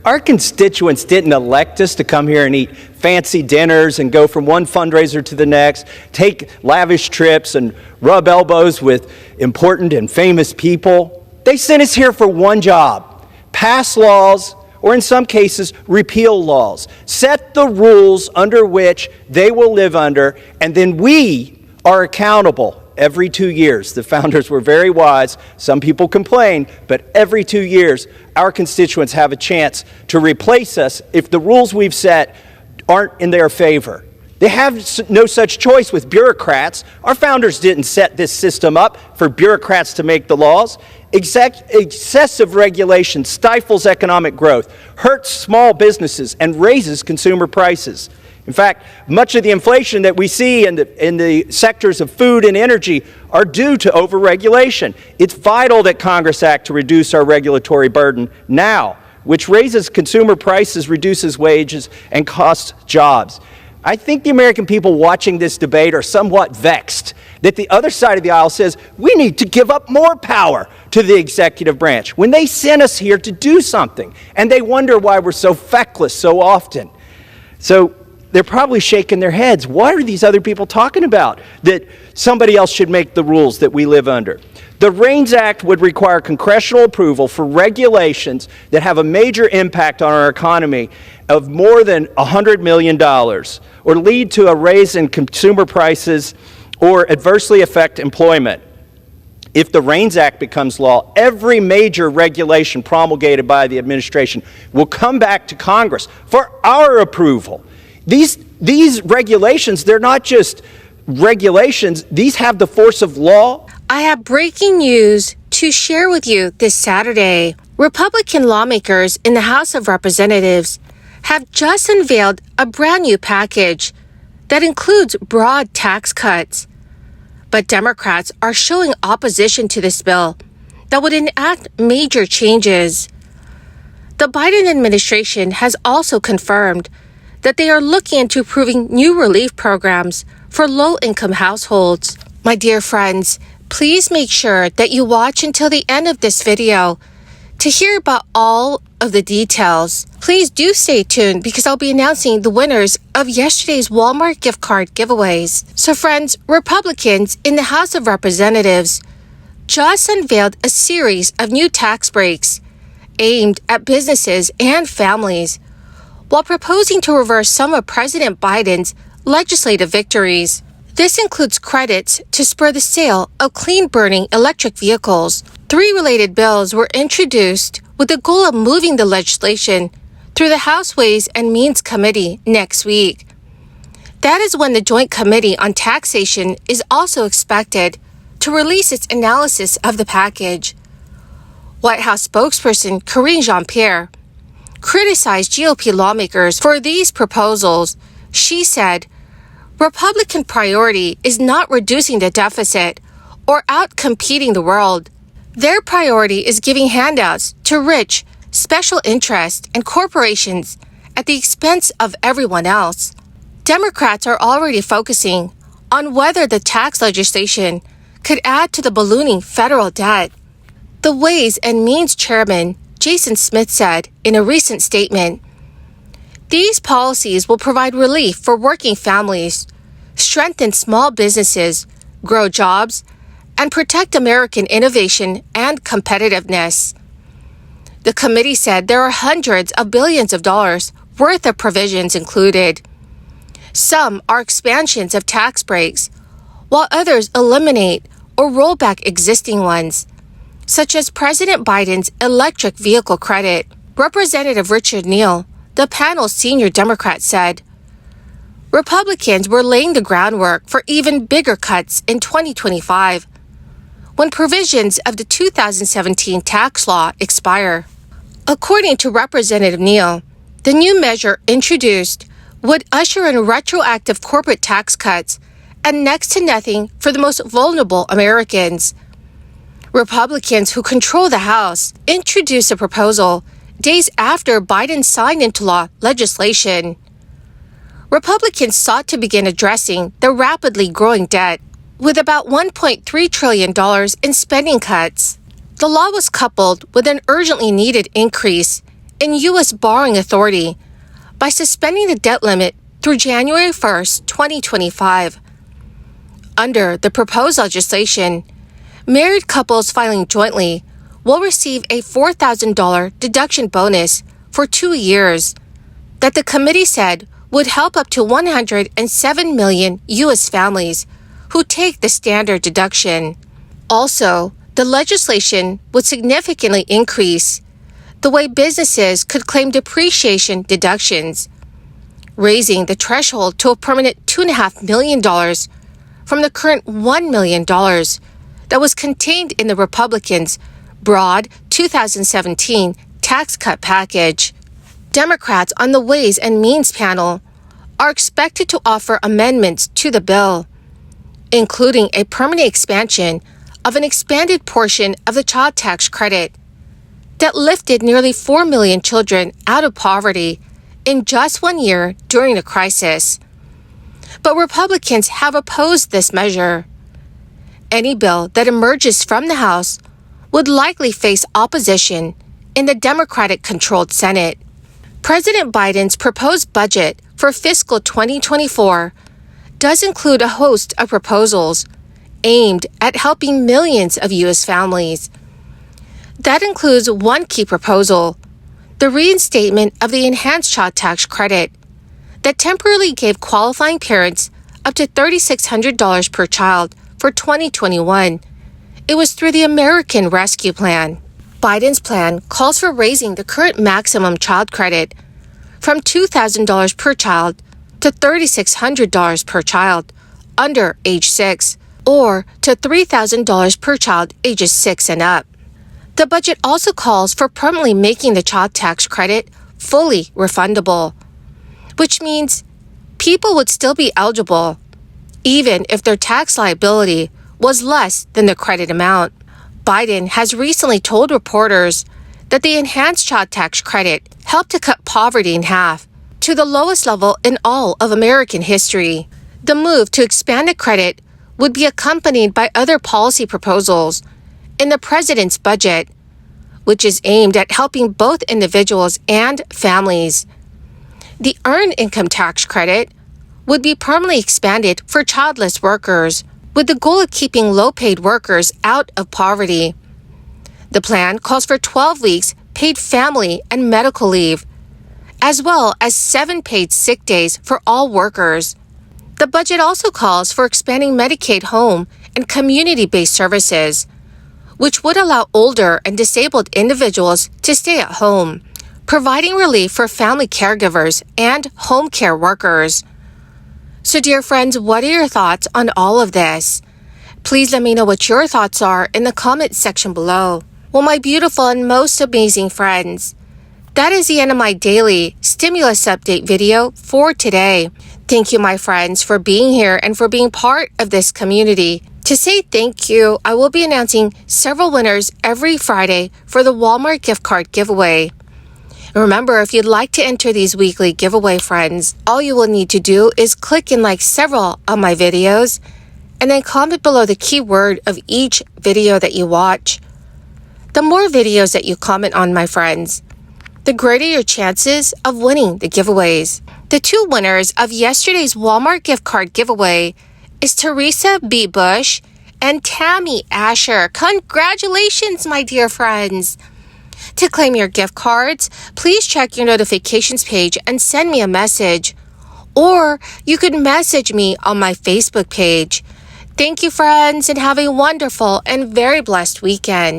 Our constituents didn't elect us to come here and eat fancy dinners and go from one fundraiser to the next, take lavish trips and rub elbows with important and famous people. They sent us here for one job: pass laws, or in some cases, repeal laws. Set the rules under which they will live under, and then we are accountable every 2 years. The founders were very wise. Some people complain, but every 2 years, our constituents have a chance to replace us if the rules we've set aren't in their favor. They have no such choice with bureaucrats. Our founders didn't set this system up for bureaucrats to make the laws. Excessive regulation stifles economic growth, hurts small businesses, and raises consumer prices. In fact, much of the inflation that we see in the sectors of food and energy are due to overregulation. It's vital that Congress act to reduce our regulatory burden now, which raises consumer prices, reduces wages, and costs jobs. I think the American people watching this debate are somewhat vexed that the other side of the aisle says we need to give up more power to the executive branch when they sent us here to do something, and they wonder why we're so feckless so often. So they're probably shaking their heads. What are these other people talking about? That somebody else should make the rules that we live under. The REINS Act would require congressional approval for regulations that have a major impact on our economy of more than $100 million, or lead to a raise in consumer prices or adversely affect employment. If the REINS Act becomes law, every major regulation promulgated by the administration will come back to Congress for our approval. These regulations, they're not just regulations, these have the force of law. I have breaking news to share with you this Saturday. Republican lawmakers in the House of Representatives have just unveiled a brand new package that includes broad tax cuts. But Democrats are showing opposition to this bill that would enact major changes. The Biden administration has also confirmed that they are looking into approving new relief programs for low-income households. My dear friends, please make sure that you watch until the end of this video to hear about all of the details. Please do stay tuned because I'll be announcing the winners of yesterday's Walmart gift card giveaways. So friends, Republicans in the House of Representatives just unveiled a series of new tax breaks aimed at businesses and families, while proposing to reverse some of President Biden's legislative victories. This includes credits to spur the sale of clean-burning electric vehicles. 3 related bills were introduced with the goal of moving the legislation through the House Ways and Means Committee next week. That is when the Joint Committee on Taxation is also expected to release its analysis of the package. White House spokesperson Karine Jean-Pierre criticized GOP lawmakers for these proposals. She said, Republican priority is not reducing the deficit or out-competing the world. Their priority is giving handouts to rich, special interests, and corporations at the expense of everyone else. Democrats are already focusing on whether the tax legislation could add to the ballooning federal debt. The Ways and Means Chairman Jason Smith said in a recent statement, "These policies will provide relief for working families, strengthen small businesses, grow jobs, and protect American innovation and competitiveness." The committee said there are hundreds of billions of dollars worth of provisions included. Some are expansions of tax breaks, while others eliminate or roll back existing ones, such as President Biden's electric vehicle credit. Representative Richard Neal, the panel's senior Democrat, said, Republicans were laying the groundwork for even bigger cuts in 2025, when provisions of the 2017 tax law expire. According to Representative Neal, the new measure introduced would usher in retroactive corporate tax cuts and next to nothing for the most vulnerable Americans. Republicans who control the House introduced a proposal days after Biden signed into law legislation. Republicans sought to begin addressing the rapidly growing debt with about $1.3 trillion in spending cuts. The law was coupled with an urgently needed increase in U.S. borrowing authority by suspending the debt limit through January 1st, 2025. Under the proposed legislation, married couples filing jointly will receive a $4,000 deduction bonus for 2 years that the committee said would help up to 107 million U.S. families who take the standard deduction. Also, the legislation would significantly increase the way businesses could claim depreciation deductions, raising the threshold to a permanent $2.5 million from the current $1 million that was contained in the Republicans' broad 2017 tax cut package. Democrats on the Ways and Means panel are expected to offer amendments to the bill, including a permanent expansion of an expanded portion of the child tax credit that lifted nearly 4 million children out of poverty in just 1 year during the crisis. But Republicans have opposed this measure. Any bill that emerges from the House would likely face opposition in the Democratic-controlled Senate. President Biden's proposed budget for fiscal 2024 does include a host of proposals aimed at helping millions of U.S. families. That includes one key proposal, the reinstatement of the enhanced child tax credit that temporarily gave qualifying parents up to $3,600 per child for 2021. It was through the American Rescue Plan. Biden's plan calls for raising the current maximum child credit from $2,000 per child to $3,600 per child under age 6, or to $3,000 per child ages 6 and up. The budget also calls for permanently making the child tax credit fully refundable, which means people would still be eligible even if their tax liability was less than the credit amount. Biden has recently told reporters that the enhanced child tax credit helped to cut poverty in half to the lowest level in all of American history. The move to expand the credit would be accompanied by other policy proposals in the president's budget, which is aimed at helping both individuals and families. The earned income tax credit would be permanently expanded for childless workers, with the goal of keeping low-paid workers out of poverty. The plan calls for 12 weeks paid family and medical leave, as well as 7 paid sick days for all workers. The budget also calls for expanding Medicaid home and community-based services, which would allow older and disabled individuals to stay at home, providing relief for family caregivers and home care workers. So, dear friends, what are your thoughts on all of this? Please let me know what your thoughts are in the comment section below. Well, my beautiful and most amazing friends, that is the end of my daily stimulus update video for today. Thank you, my friends, for being here and for being part of this community. To say thank you, I will be announcing several winners every Friday for the Walmart gift card giveaway. Remember, if you'd like to enter these weekly giveaway, friends, all you will need to do is click and like several of my videos and then comment below the keyword of each video that you watch. The more videos that you comment on, my friends, the greater your chances of winning the giveaways. The 2 winners of yesterday's Walmart gift card giveaway is Teresa B. Bush and Tammy Asher. Congratulations, my dear friends! To claim your gift cards, please check your notifications page and send me a message. Or you could message me on my Facebook page. Thank you, friends, and have a wonderful and very blessed weekend.